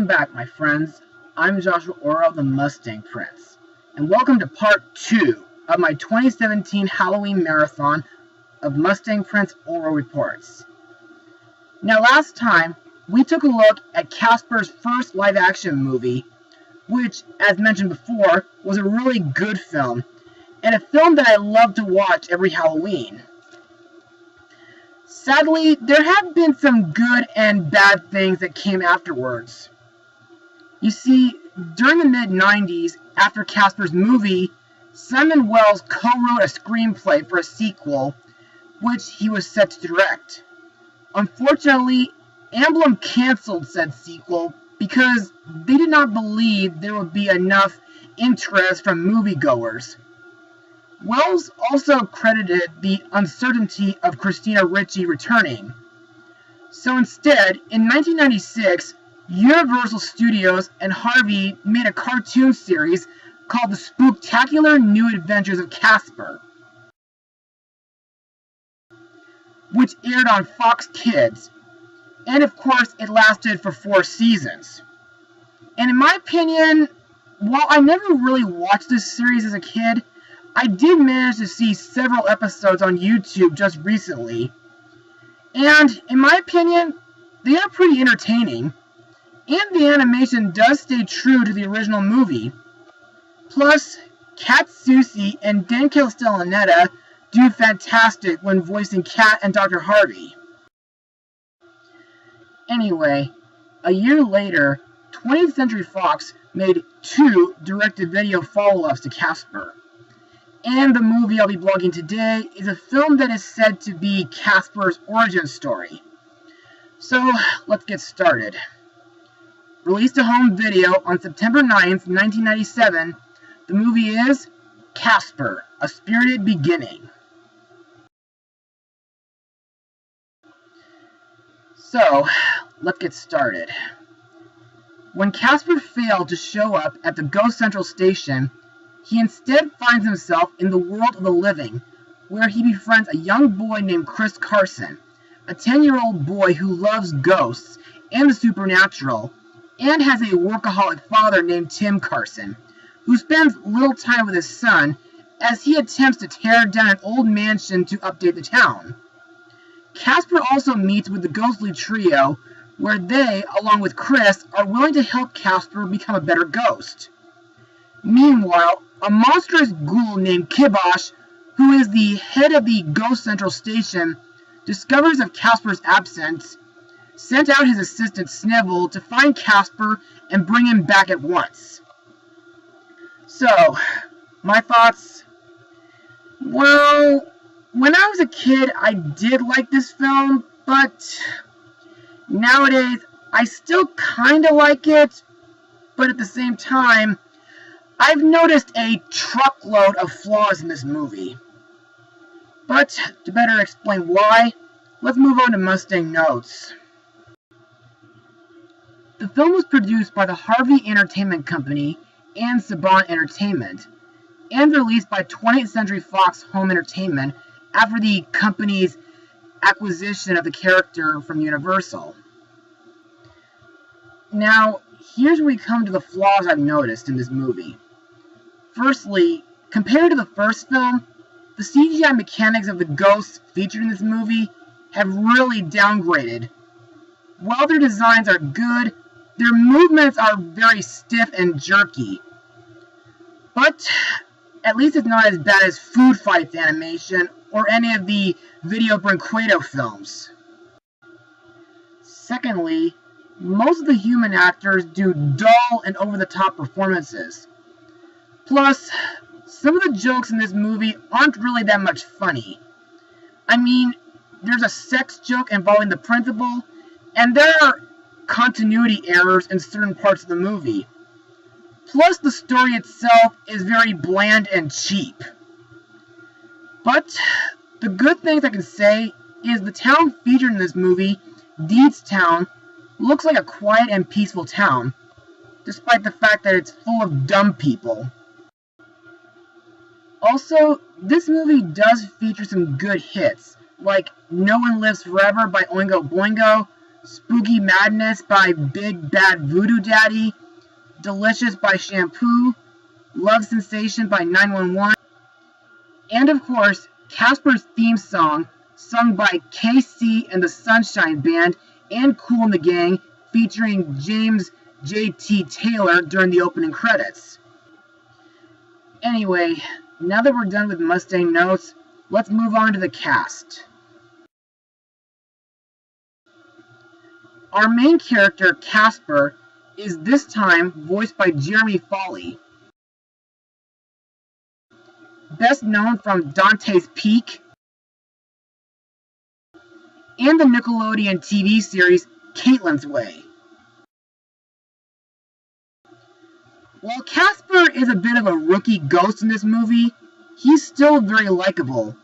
Welcome back, my friends. I'm Joshua Orro, the Mustang Prince, and welcome to part 2 of my 2017 Halloween marathon of Mustang Prince Orro Reports. Now, last time, we took a look at Casper's first live-action movie, which, as mentioned before, was a really good film, and a film that I love to watch every Halloween. Sadly, there have been some good and bad things that came afterwards. You see, during the mid-90s, after Casper's movie, Simon Wells co-wrote a screenplay for a sequel, which he was set to direct. Unfortunately, Amblin canceled said sequel because they did not believe there would be enough interest from moviegoers. Wells also credited the uncertainty of Christina Ricci returning. So instead, in 1996, Universal Studios and Harvey made a cartoon series called The Spooktacular New Adventures of Casper, which aired on Fox Kids, and of course it lasted for 4 seasons. And in my opinion, while I never really watched this series as a kid, I did manage to see several episodes on YouTube just recently, and in my opinion, they are pretty entertaining, and the animation does stay true to the original movie. Plus, Kat Susi and Dan Castellaneta do fantastic when voicing Kat and Dr. Harvey. Anyway, a year later, 20th Century Fox made 2 direct-to-video follow-ups to Casper. And the movie I'll be blogging today is a film that is said to be Casper's origin story. So, let's get started. Released to home video on September 9th, 1997, the movie is Casper, A Spirited Beginning. So, let's get started. When Casper failed to show up at the Ghost Central station, he instead finds himself in the world of the living, where he befriends a young boy named Chris Carson, a 10-year-old boy who loves ghosts and the supernatural, and has a workaholic father named Tim Carson, who spends little time with his son as he attempts to tear down an old mansion to update the town. Casper also meets with the ghostly trio, where they, along with Chris, are willing to help Casper become a better ghost. Meanwhile, a monstrous ghoul named Kibosh, who is the head of the Ghost Central station, discovers of Casper's absence, sent out his assistant Snivel to find Casper and bring him back at once. So, my thoughts? Well, when I was a kid, I did like this film, but nowadays, I still kinda like it, but at the same time, I've noticed a truckload of flaws in this movie. But, to better explain why, let's move on to Mustang notes. The film was produced by the Harvey Entertainment Company and Saban Entertainment, and released by 20th Century Fox Home Entertainment after the company's acquisition of the character from Universal. Now, here's where we come to the flaws I've noticed in this movie. Firstly, compared to the first film, the CGI mechanics of the ghosts featured in this movie have really downgraded. While their designs are good, their movements are very stiff and jerky. But at least it's not as bad as Food Fights animation or any of the Video Brinquedo films. Secondly, most of the human actors do dull and over-the-top performances. Plus, some of the jokes in this movie aren't really that much funny. I mean, there's a sex joke involving the principal, and there are continuity errors in certain parts of the movie. Plus, the story itself is very bland and cheap. But the good things I can say is the town featured in this movie, Deedstown, looks like a quiet and peaceful town, despite the fact that it's full of dumb people. Also, this movie does feature some good hits, like No One Lives Forever by Oingo Boingo, Spooky Madness by Big Bad Voodoo Daddy, Delicious by Shampoo, Love Sensation by 911, and of course, Casper's theme song, sung by KC and the Sunshine Band and Kool and the Gang, featuring James J.T. Taylor during the opening credits. Anyway, now that we're done with Mustang notes, let's move on to the cast. Our main character, Casper, is this time voiced by Jeremy Foley. Best known from Dante's Peak and the Nickelodeon TV series Caitlin's Way. While Casper is a bit of a rookie ghost in this movie, he's still very likable.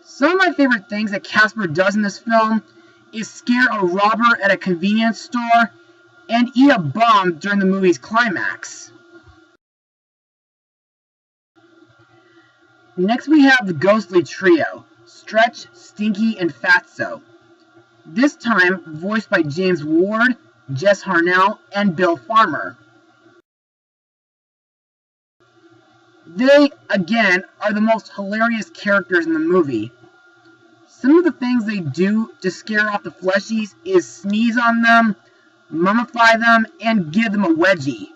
Some of my favorite things that Casper does in this film is scare a robber at a convenience store and eat a bomb during the movie's climax. Next we have the ghostly trio, Stretch, Stinky, and Fatso. This time voiced by James Ward, Jess Harnell, and Bill Farmer. They, again, are the most hilarious characters in the movie. Some of the things they do to scare off the fleshies is sneeze on them, mummify them, and give them a wedgie.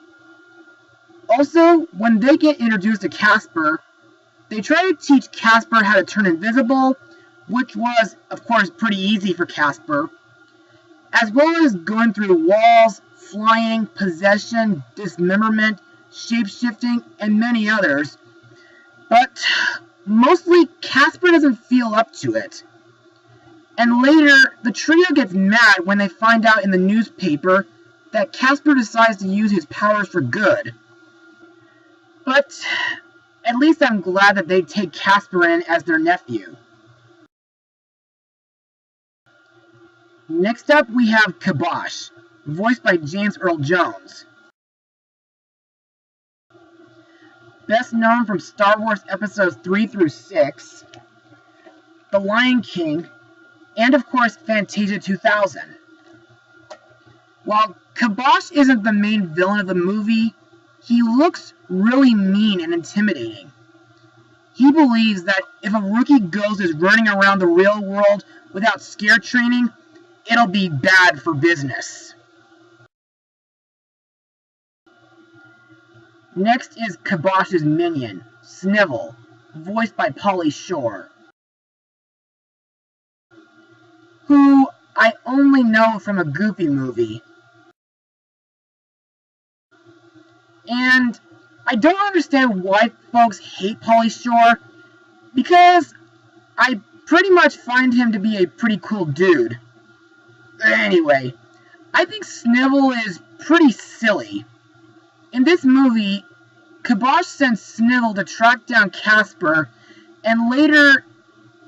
Also, when they get introduced to Casper, they try to teach Casper how to turn invisible, which was, of course, pretty easy for Casper, as well as going through walls, flying, possession, dismemberment, shape-shifting, and many others. But mostly, Casper doesn't feel up to it. And later, the trio gets mad when they find out in the newspaper that Casper decides to use his powers for good. But at least I'm glad that they take Casper in as their nephew. Next up, we have Kibosh, voiced by James Earl Jones. Best known from Star Wars Episodes 3 through 6, The Lion King, and of course Fantasia 2000. While Kibosh isn't the main villain of the movie, he looks really mean and intimidating. He believes that if a rookie ghost is running around the real world without scare training, it'll be bad for business. Next is Kibosh's minion, Snivel, voiced by Pauly Shore, who I only know from a Goofy movie. And I don't understand why folks hate Pauly Shore, because I pretty much find him to be a pretty cool dude. Anyway, I think Snivel is pretty silly. In this movie, Kibosh sends Snivel to track down Casper, and later,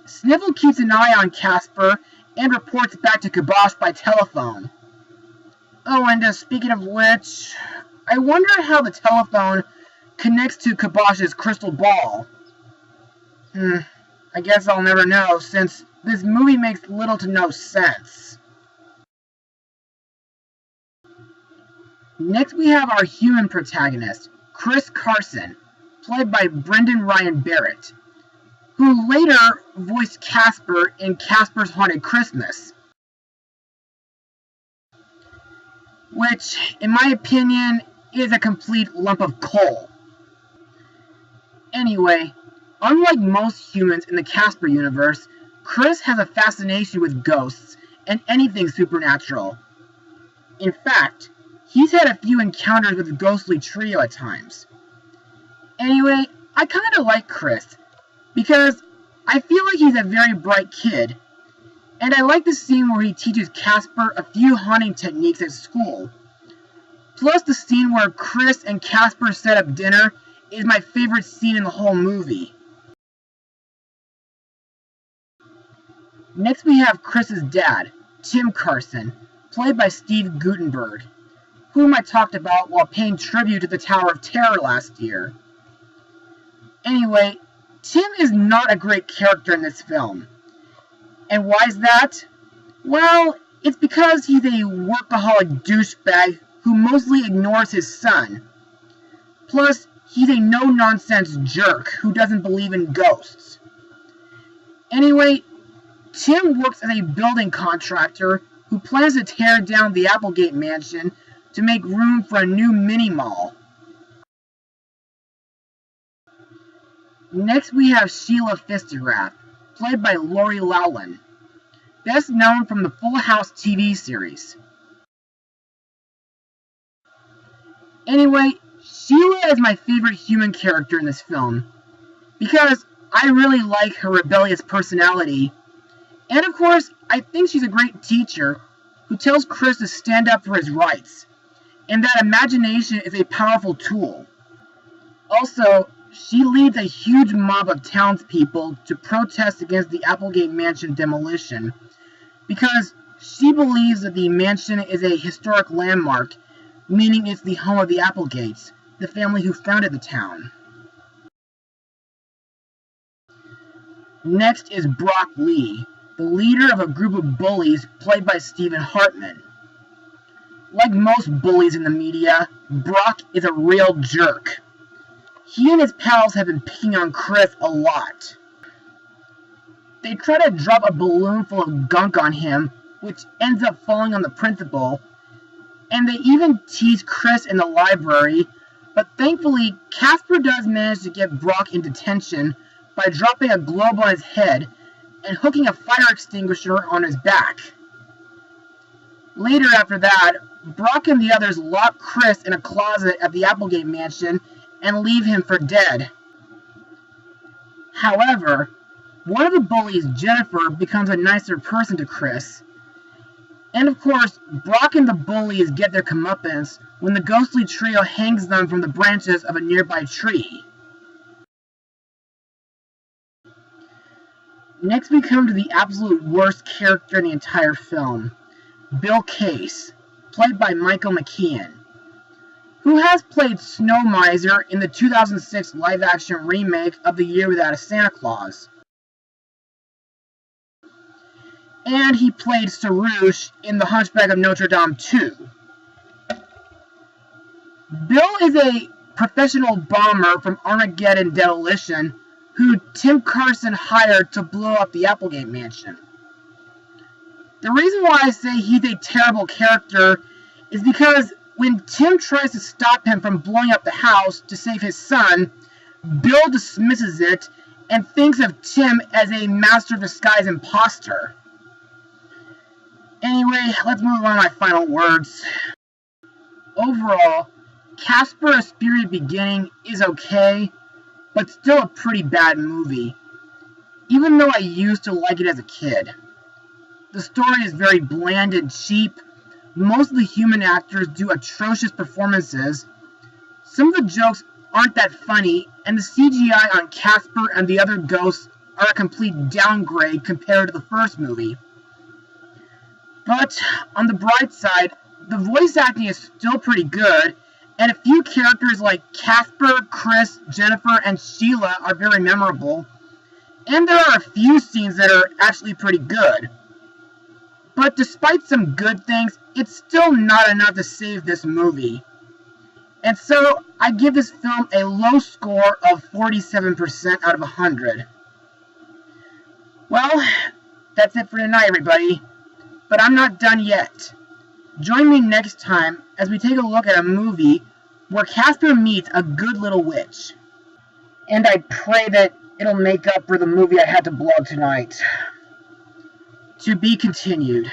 Snivel keeps an eye on Casper and reports back to Kibosh by telephone. Oh, and speaking of which, I wonder how the telephone connects to Kibosh's crystal ball. I guess I'll never know, since this movie makes little to no sense. Next we have our human protagonist, Chris Carson, played by Brendan Ryan Barrett, who later voiced Casper in Casper's Haunted Christmas, which, in my opinion, is a complete lump of coal. Anyway, unlike most humans in the Casper universe, Chris has a fascination with ghosts and anything supernatural. In fact, he's had a few encounters with the ghostly trio at times. Anyway, I kinda like Chris, because I feel like he's a very bright kid, and I like the scene where he teaches Casper a few haunting techniques at school. Plus the scene where Chris and Casper set up dinner is my favorite scene in the whole movie. Next we have Chris's dad, Tim Carson, played by Steve Guttenberg, whom I talked about while paying tribute to the Tower of Terror last year. Anyway, Tim is not a great character in this film. And why is that? Well, It's because he's a workaholic douchebag who mostly ignores his son. Plus, he's a no-nonsense jerk who doesn't believe in ghosts. Anyway, Tim works as a building contractor who plans to tear down the Applegate mansion to make room for a new mini-mall. Next we have Sheila Fistigrath, played by Lori Loughlin, best known from the Full House TV series. Anyway, Sheila is my favorite human character in this film, because I really like her rebellious personality, and of course, I think she's a great teacher who tells Chris to stand up for his rights, and that imagination is a powerful tool. Also, she leads a huge mob of townspeople to protest against the Applegate Mansion demolition, because she believes that the mansion is a historic landmark, meaning it's the home of the Applegates, the family who founded the town. Next is Brock Lee, the leader of a group of bullies played by Stephen Hartman. Like most bullies in the media, Brock is a real jerk. He and his pals have been picking on Chris a lot. They try to drop a balloon full of gunk on him, which ends up falling on the principal, and they even tease Chris in the library, but thankfully, Casper does manage to get Brock in detention by dropping a globe on his head and hooking a fire extinguisher on his back. Later after that, Brock and the others lock Chris in a closet at the Applegate Mansion and leave him for dead. However, one of the bullies, Jennifer, becomes a nicer person to Chris. And of course, Brock and the bullies get their comeuppance when the ghostly trio hangs them from the branches of a nearby tree. Next we come to the absolute worst character in the entire film, Bill Case, played by Michael McKean, who has played Snow Miser in the 2006 live-action remake of The Year Without a Santa Claus. And he played Sarouche in The Hunchback of Notre Dame 2. Bill is a professional bomber from Armageddon Demolition who Tim Carson hired to blow up the Applegate Mansion. The reason why I say he's a terrible character is because when Tim tries to stop him from blowing up the house to save his son, Bill dismisses it and thinks of Tim as a master of disguise imposter. Anyway, let's move on to my final words. Overall, Casper: A Spirited Beginning is okay, but still a pretty bad movie, even though I used to like it as a kid. The story is very bland and cheap. Most of the human actors do atrocious performances. Some of the jokes aren't that funny, and the CGI on Casper and the other ghosts are a complete downgrade compared to the first movie. But on the bright side, the voice acting is still pretty good, and a few characters like Casper, Chris, Jennifer, and Sheila are very memorable, and there are a few scenes that are actually pretty good. But despite some good things, it's still not enough to save this movie. And so, I give this film a low score of 47% out of 100. Well, that's it for tonight, everybody. But I'm not done yet. Join me next time as we take a look at a movie where Casper meets a good little witch. And I pray that it'll make up for the movie I had to blog tonight. To be continued.